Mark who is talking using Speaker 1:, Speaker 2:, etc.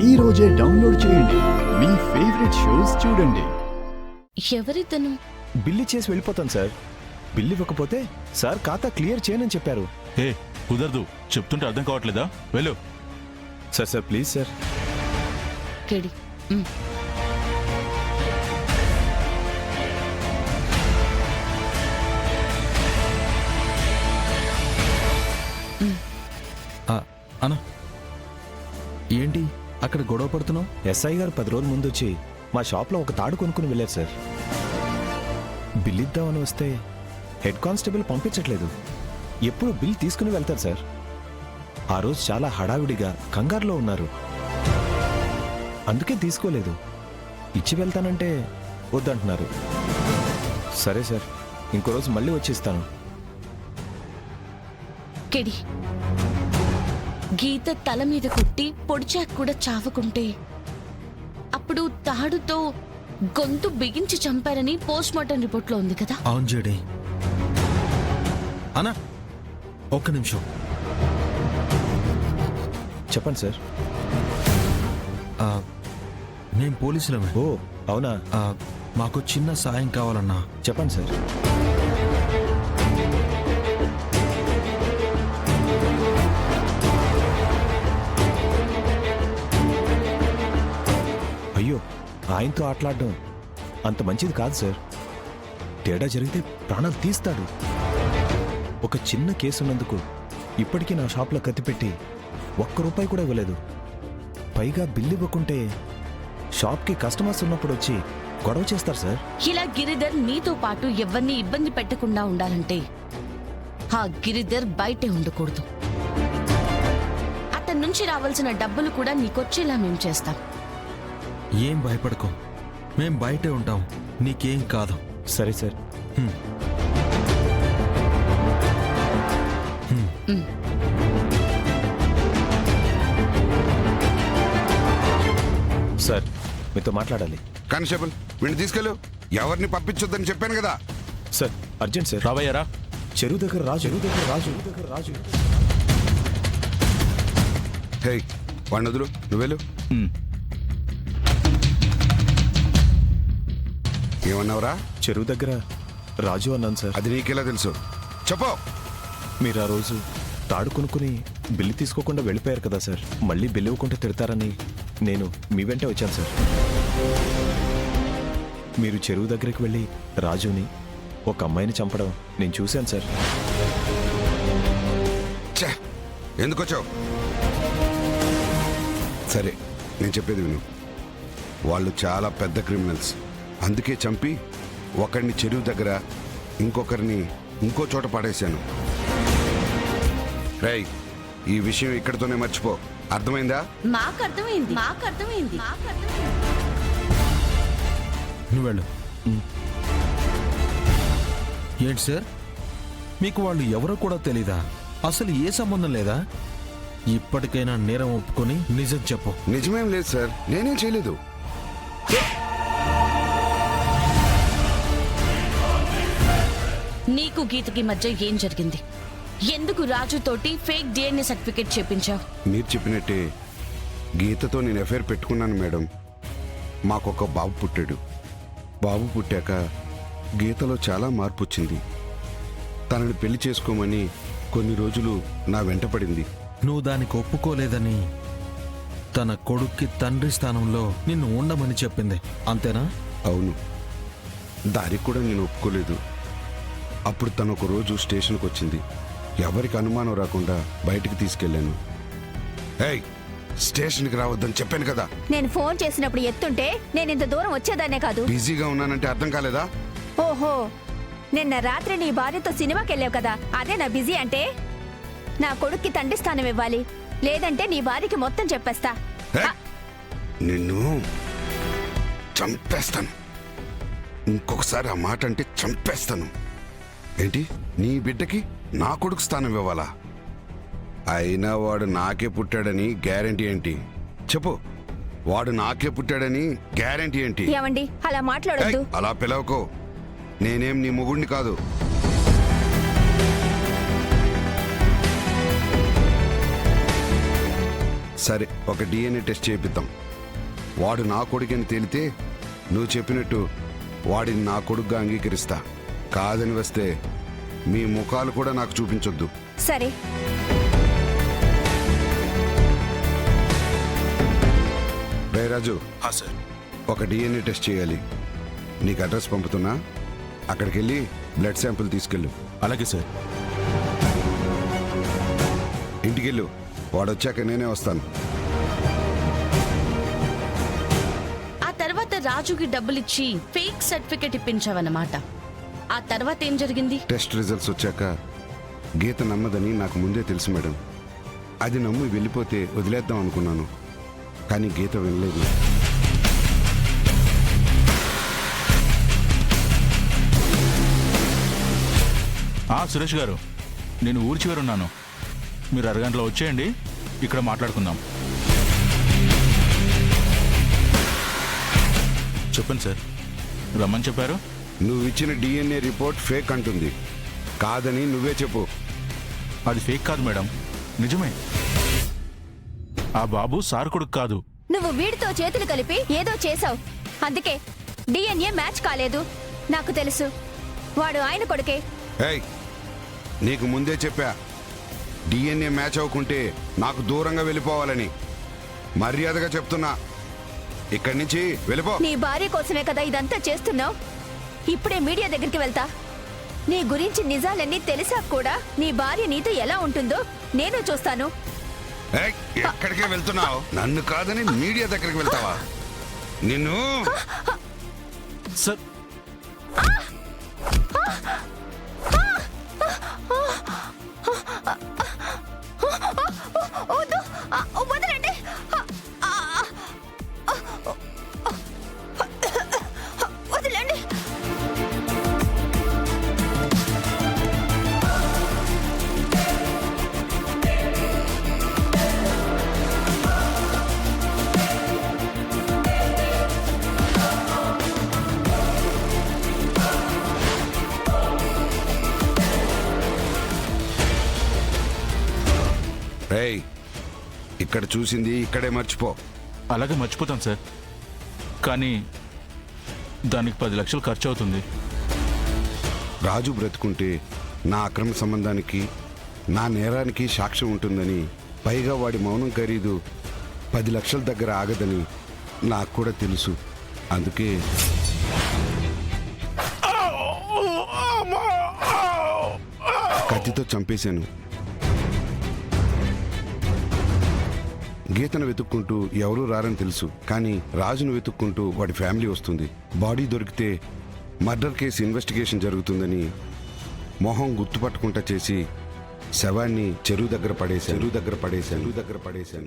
Speaker 1: ఈ రోజే డౌన్లోడ్ చేయండి. మీ ఫేవరెట్ షోస్ చూడండి.
Speaker 2: ఎవరితను?
Speaker 3: బిల్లు చేసి వెళ్ళిపోతాను సార్. బిల్లు ఇవ్వకపోతే సార్ ఖాతా క్లియర్ చేయనని చెప్పారు.
Speaker 4: ఏ కుదరదు, చెప్తుంటే అర్థం కావట్లేదా? వెళ్ళు.
Speaker 3: Sir sir please sir.
Speaker 2: కేడి
Speaker 5: అన్నా, ఏంటి అక్కడ గొడవ పడుతున్నావు?
Speaker 3: ఎస్ఐ గారు 10 రోజుల ముందు వచ్చి మా షాప్లో ఒక తాడు కొనుక్కుని వెళ్ళారు సార్. బిల్ ఇద్దామని వస్తే హెడ్ కానిస్టేబుల్ పంపించట్లేదు. ఎప్పుడు బిల్ తీసుకుని వెళ్తారు సార్. ఆ రోజు చాలా హడావిడిగా కంగారులో ఉన్నారు. అందుకే తీసుకోలేదు. ఇచ్చి వెళ్తానంటే వద్దంటున్నారు. సరే సార్, ఇంకో రోజు మళ్ళీ వచ్చిస్తాను.
Speaker 2: కేడి, గీత తల మీద కొట్టి పొడిచాక కూడా చావకుంటే అప్పుడు తాడుతో గొంతు బిగించి చంపారని పోస్ట్ మార్టం రిపోర్ట్లో ఉంది కదా?
Speaker 5: అవును జేడి. అన్నా ఒక్క నిమిషం.
Speaker 3: చెప్పండి సార్.
Speaker 5: మేము పోలీసులమే.
Speaker 3: ఓ అవునా?
Speaker 5: మాకు చిన్న సాయం కావాలన్నా.
Speaker 3: చెప్పండి సార్. అయ్యో, ఆయనతో ఆటలాడడం అంత మంచిది కాదు సార్. తేడా జరిగితే ప్రాణాలు తీస్తాడు. ఒక చిన్న కేసు ఉన్నందుకు ఇప్పటికీ నా షాప్లో కత్తిపెట్టి ₹1 కూడా ఇవ్వలేదు. పైగా బిల్లు ఇవ్వకుంటే షాప్కి కస్టమర్స్ ఉన్నప్పుడు వచ్చి గొడవ చేస్తారు సార్.
Speaker 2: ఇలా గిరిధర్ నీతో పాటు ఎవరిని ఇబ్బంది పెట్టకుండా ఉండాలంటే ఆ గిరిధర్ బయటే ఉండకూడదు. అతని నుంచి రావాల్సిన డబ్బులు కూడా నీకొచ్చేలా మేం చేస్తాం.
Speaker 5: ఏం భయపడకో, మేం బయటే ఉంటాం. నీకేం కాదు.
Speaker 3: సరే సార్. సార్, మీతో మాట్లాడాలి.
Speaker 6: కానిస్టేబుల్, వీడిని తీసుకెళ్ళు. ఎవరిని పంపించొద్దని చెప్పాను కదా.
Speaker 3: Sir urgent sir.
Speaker 4: రాబోయారా?
Speaker 3: చెరువు దగ్గర రాజు.
Speaker 6: హే, వాడిని వదులు, నువ్వెళ్ళు. ఏమన్నావురా?
Speaker 3: చెరువు దగ్గర రాజు అన్నాను సార్.
Speaker 6: అది నీకెలా తెలుసు? చెప్పు.
Speaker 3: మీరు ఆ రోజు తాడు కొనుక్కుని బిల్లు తీసుకోకుండా వెళ్ళిపోయారు కదా సార్. మళ్ళీ బిల్లు ఇవ్వకుంటే తిడతారని నేను మీ వెంటే వచ్చాను సార్. మీరు చెరువు దగ్గరికి వెళ్ళి రాజుని, ఒక అమ్మాయిని చంపడం నేను చూశాను సార్.
Speaker 6: ఛే, ఎందుకు వచ్చావు? సరే, నేను చెప్పేది విను. వాళ్ళు చాలా పెద్ద క్రిమినల్స్. అందుకే చంపి ఒకరిని చెరువు దగ్గర, ఇంకొకరిని ఇంకో చోట పడేశాను. రేయ్, ఈ విషయం ఇక్కడితోనే మర్చిపో. అర్థమైందా?
Speaker 2: మాకు అర్థమైంది.
Speaker 5: నువ్వు వెళ్ళు. ఏంటి సార్, మీకు వాళ్ళు ఎవరో కూడా తెలీదా? అసలు ఏ సంబంధం లేదా? ఇప్పటికైనా నేరం ఒప్పుకొని నిజం చెప్పు.
Speaker 6: నిజమేం లేదు సార్, నేనేం చేయలేదు.
Speaker 2: నీకు గీతకి మధ్య ఏం జరిగింది? ఎందుకు రాజుతోటి ఫేక్ DNA సర్టిఫికేట్ చేపించావు?
Speaker 6: మీరు చెప్పినట్టే గీతతో నేను అఫైర్ పెట్టుకున్నాను మేడం. మాకొక బాబు పుట్టాడు. బాబు పుట్టాక గీతలో చాలా మార్పు వచ్చింది. తనని పెళ్లి చేసుకోమని కొన్ని రోజులు నా వెంట పడింది.
Speaker 5: నువ్వు దానికి ఒప్పుకోలేదని తన కొడుక్కి తండ్రి స్థానంలో నిన్ను ఉండమని చెప్పింది, అంతేనా?
Speaker 6: అవును, దానికి కూడా నేను ఒప్పుకోలేదు. అప్పుడు తను ఒక రోజు స్టేషన్కి వచ్చింది. ఎవరికి అనుమానం రాకుండా బయటికి తీసుకెళ్లాను. ఏయ్, స్టేషన్కి రావద్దని చెప్పాను కదా.
Speaker 7: నేను ఫోన్ చేసినప్పుడు ఎత్తుంటే నేను ఇంత దూరం వచ్చేదాన్నే కాదు.
Speaker 6: బిజీగా ఉన్నానంటే అర్థం కాలేదా?
Speaker 7: ఓహో, నిన్న రాత్రి నీ భార్యతో సినిమాకి వెళ్ళావు కదా, అదే నా బిజీ అంటే? నా కొడుక్కి తండ్రి స్థానం ఇవ్వాలి, లేదంటే నీ భార్యకి మొత్తం చెప్పేస్తా.
Speaker 6: నిన్ను చంపేస్తాను. ఇంకొకసారి ఆ మాట అంటే చంపేస్తాను. ఏంటి, నీ బిడ్డకి నా కొడుకు స్థానం ఇవ్వాలా? అయినా వాడు నాకే పుట్టాడని గ్యారెంటీ ఏంటి? చెప్పు, వాడు నాకే పుట్టాడని గ్యారెంటీ ఏంటి?
Speaker 7: ఏమండి, అలా మాట్లాడొద్దు.
Speaker 6: అలా పిలవకో. నేనేం నీ మొగుడిని కాదు. సరే, ఒక డిఎన్ఏ టెస్ట్ చేపిద్దాం. వాడు నా కొడుకని తేలితే నువ్వు చెప్పినట్టు వాడిని నా కొడుకుగా అంగీకరిస్తా. కాదని వస్తే మీ ముఖాలు కూడా నాకు చూపించొద్దు.
Speaker 7: సరే.
Speaker 6: రే రాజు,
Speaker 5: సార్.
Speaker 6: ఒక డిఎన్ఏ టెస్ట్ చేయాలి. నీకు అడ్రస్ పంపుతున్నా, అక్కడికి వెళ్ళి బ్లడ్ శాంపుల్ తీసుకెళ్ళు.
Speaker 4: అలాగే సార్.
Speaker 6: ఇంటికెళ్ళు, వాడు వచ్చాక నేనే వస్తాను.
Speaker 2: ఆ తర్వాత రాజుకి డబ్బులిచ్చి ఫేక్ సర్టిఫికెట్ ఇప్పించావన్నమాట. ఆ తర్వాత ఏం జరిగింది?
Speaker 6: టెస్ట్ రిజల్ట్స్ వచ్చాక గీత నమ్మదని నాకు ముందే తెలుసు మేడం. అది నమ్మి వెళ్ళిపోతే వదిలేద్దాం అనుకున్నాను, కానీ గీత వినలేదు.
Speaker 4: సురేష్ గారు, నేను ఊరి చివరున్నాను. మీరు అరగంటలో వచ్చేయండి, ఇక్కడ మాట్లాడుకుందాం. చెప్పండి సార్, రమ్మని చెప్పారు.
Speaker 6: నువ్వు ఇచ్చిన డిఎన్ఏ రిపోర్ట్ ఫేక్ అంటుంది. కాదని నువ్వే చెప్పు.
Speaker 4: అది ఫేక్ కాదు మేడం, నిజమే. ఆ బాబు సార్ కొడుకు కాదు.
Speaker 7: నువ్వు వీడితో చేతులు కలిపి ఏదో చేసావు, అందుకే డిఎన్ఏ మ్యాచ్ కాలేదు. నాకు తెలుసు, వాడు ఆయన కొడుకే.
Speaker 6: ఏయ్, నీకు ముందే చెప్పా, డిఎన్ఏ మ్యాచ్ అవ్వకుంటే నాకు దూరంగా వెళ్ళిపోవాలని. మర్యాదగా చెప్తున్నా, ఇక్కడి నుంచి వెళ్ళిపో.
Speaker 7: నీ భార్య కోసమే కదా ఇదంతా చేస్తున్నావు. ఇప్పుడే మీడియా దగ్గరికి వెళ్తా. నీ గురించి నిజాలన్నీ తెలిసాక కూడా నీ భార్య నీతో ఎలా ఉంటుందో నేను చూస్తాను.
Speaker 6: ఏయ్, ఎక్కడికి వెళ్తున్నావు? నన్ను కాదని మీడియా దగ్గరికి వెళ్తావా? నిన్ను
Speaker 4: సార్,
Speaker 7: వద్దు, వదలండి. వదలండి.
Speaker 6: ఏయ్, ఇక్కడ చూసింది ఇక్కడే మర్చిపో.
Speaker 4: అలాగే మర్చిపోతాం సార్, కానీ దానికి 10 లక్షలు ఖర్చు అవుతుంది.
Speaker 6: రాజు బ్రతుకుంటే నా అక్రమ సంబంధానికి, నా నేరానికి సాక్ష్యం ఉంటుందని, పైగా వాడి మౌనం ఖరీదు 10 లక్షల దగ్గర ఆగదని నాకు కూడా తెలుసు. అందుకే కత్తితో చంపేశాను. గీతను వెతుక్కుంటూ ఎవరూ రారని తెలుసు, కానీ రాజును వెతుక్కుంటూ వాడి ఫ్యామిలీ వస్తుంది. బాడీ దొరికితే మర్డర్ కేసు ఇన్వెస్టిగేషన్ జరుగుతుందని మొహం గుర్తుపట్టకుండా చేసి శవాన్ని చెరువు దగ్గర పడేశాను.